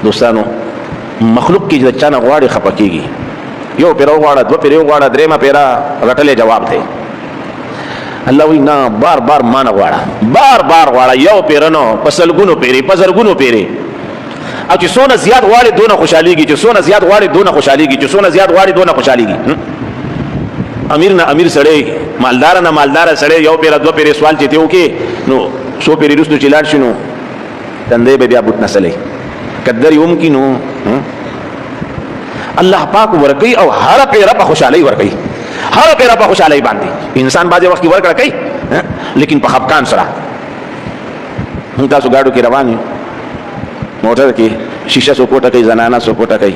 دوستانو مخلوق کې د چانه غواړي خپه کېږي، یو پیره وغواړه، دوه پیره وغواړه، درېیمه پیره رټلې جواب دی. الله وایي نه، بار بار ما نه غواړه، بار بار غواړه، یو پیره نو په سلګونو پیرې، په زرګونو پیرې. او چې څونه زیات غواړي دونه خوشحالېږي، چې څونه زیات غواړي دونه خوشحالېږي، چې څونه زیات غواړي دونه خوشحالېږي. امیر نه امیر سړی، مالدار نه مالدار سړی، یو پیره دوه پیرې سوال چې ته وکړې نو څو پیرې وروسته چې لاړ شي نو تندی به بیا بوټ نسلی قدر یوم کی نو. الله پاک ورکوي او هر پیره په خوشحالۍ ورکوي، هر پیره په خوشحالۍ باندې. انسان بعضې وخت کې ورکړه کوي لیکن په خفقان سره. موږ تاسو ګاډو کې روان یو، موټر کې شیشه سو کوټه کوي، زنانه سو کوټه کوي،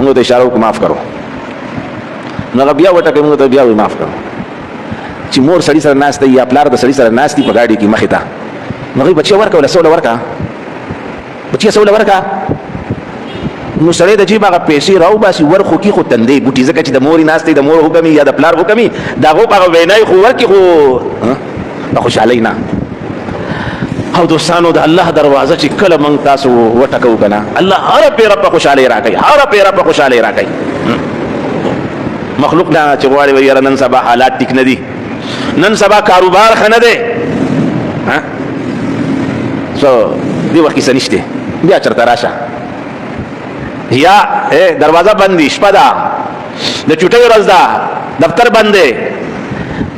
موږ ته اشاره وکړو معاف کرو، نو هغه بیا وټکوي، موږ ته بیا وایي معاف کرو. چې مور سړي سره ناست دی یا پلار د سړي سره ناست دی په ګاډي کې مخې ته، نو هغوی بچیه ورکړه، وله سوله ورکړه، بچیه سوله ورکړه. نو سړی د جیب هغه پیسې راوباسي ورخو کي، خو تندی ګوټي، ځکه چې د مورې ناست دی، د مور حکم یا د پلار حکم د هغو په هغه وینای خو ورکړي، خو په خوشحالۍ نه. او دوستانو د الله دروازه چې کله موږ تاسو وټکو که نه، الله هر پیره په خوشحالۍ راکوي، هر پیره په خوشحالۍ راکوي. مخلوق نه چې غواړي وایي یاره نن سبا حالات ټیک نه دي، نن سبا کاروبار ښه نه دی، سو دې وخت کې څه نشته، بیا چېرته راشه، یا دروازه بند دي، شپه ده، د چوټۍ ورځ ده، دفتر بند دی.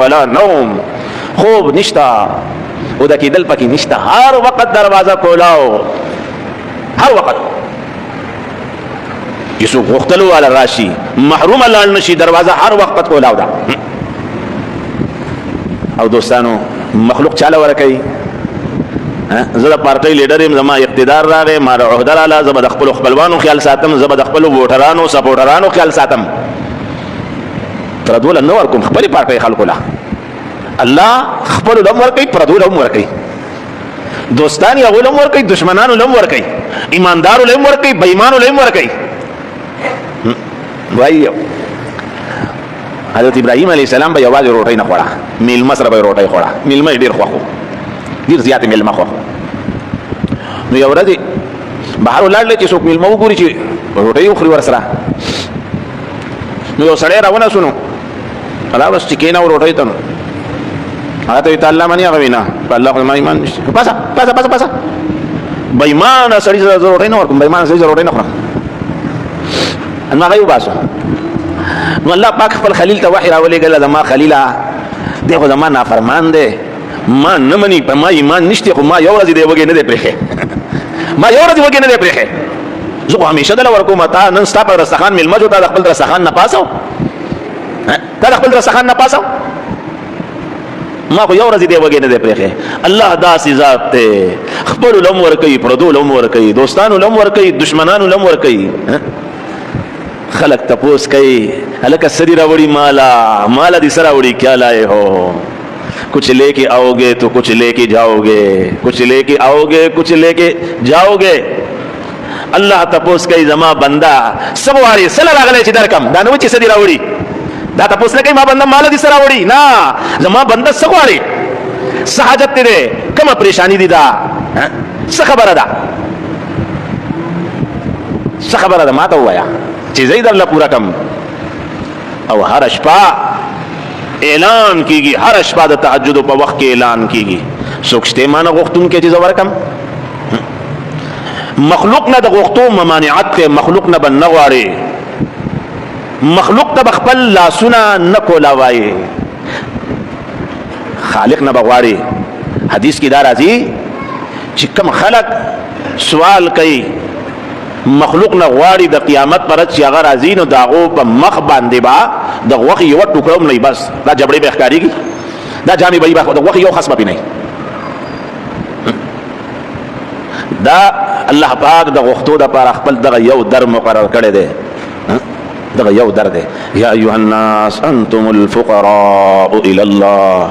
ولا نوم، خوب نشتا، وده کېدل پکې نشتا، هر وخت دروازه کولاو، هر وخت. چې څوک غوښتلو والا راشي، محروم لاړ نشي، دروازه هر وخت کولاو ده. او دوستانو مخلوق چاله ورکوي؟ زه د پارټۍ لیډر یم، زما اقتدار راغی، ما د عهده راله، زه به د خپلو خپلوانو خیال ساتم، زه به د خپلو ووټرانو سپورټرانو خیال ساتم. پردو له نه ورکوم، خپلې پارټۍ خلکو له. الله خپلو له هم ورکوي، پردو له هم ورکوي، دوستان یې هغو له هم ورکوي، دشمنانو له هم ورکوي، ایماندارو له هم ورکوي، بېایمانو له هم ورکوي. وایي حضرت ابراهیم علیه السلام به یوازې روټۍ نه خوړه، میلمه سره به یې روټۍ خوړه، میلمه یې ډېر خوښ و، ډېر زیات میلمه خوښ. نو یو ورځ بهر ولاړلی چې څوک میلمه وګوري چې روټۍ وخوري ورسره. نو یو سړی راونسو، نو را بس چې کېنه روټۍ ته، نو هغه ته وایي ته الله منې؟ هغه وایي نه، په الله خو زما ایمان نشته. پاسه پاسه پاسه پاسه، بېایمانه سړي سره زه روټۍ نه ورکوم، بېایمانه سړي سره روټۍ نه خورم. نو هغه یې وباسو. نو الله پاک خپل خلیل ته وحی راولېږله، زما خلیله دی خو زما نافرمان دی، ما نه مني، په ما ایمان نشته، خو ما یو ورځ دی وږی نه دی پرېښی، ما یو ورځ وږی نه دی پرېښی، زه خو همیشه دله ورکوم. تا نن ستا په دسترخوان میلمه شو، تا د خپل دسترخوان نه پاسو، تا د خپل دسترخوان نه پاسو، ما خو یو ورځ دی وږی نه دی پرېښی. الله داسې ذات دی، خپلو له هم ورکوي، پردو له هم ورکوي، دوستانو له هم ورکوي، دشمنانو له هم ورکوي. خلق تپوس کوي هلکه څه دې راوړي مالا، مالا دې څه راوړي، کیا لائے ہو، کچھ لے کے آؤ گے تو کچھ لے کے جاؤ گے، کچھ لے کے آؤ گے کچھ لے کے جاؤ گے. الله تپوس کوي زما بنده څه غواړي، څه له راغلی چې درکم، دا نه و چې څه دې راوړي، دا تپوس نه کوي ما بنده مالا دې څه راوړي، نه، زما بنده څه غواړي، څه حاجت دې دی، کومه پریشانی دي، دا څه خبره ده، څه خبره ده، ما ته ووایه چې زه یې درله پوره کړم. او هره شپه اعلان کیږي، هر شپه د تهجد په وخت کې اعلان کیږي، څوک شته ما نه غوښتونکی چې زه ورکم. مخلوق نه د غوښتو ممانعت دی، مخلوق نه به نه غواړي، مخلوق ته به خپل لاسونه نه کولاوایي، خالق نه به غواړي. حدیث کې دا راځي چې کوم خلق سوال کوي مخلوق نه غواړي د قیامت پر ورځ چې هغه راځي، نو د هغو په مخ باندې به د غوښې یوه ټوکړه هم نه وي، بس دا جبړې به یې ښکارېږي، دا جامې به یې د غوښې یو خس به پې نه وي. دا الله پاک د غوښتو دپاره خپل دغه یو در مقرر کړی دی، دغه یو در دی. یا ایها الناس انتم الفقراء الی الله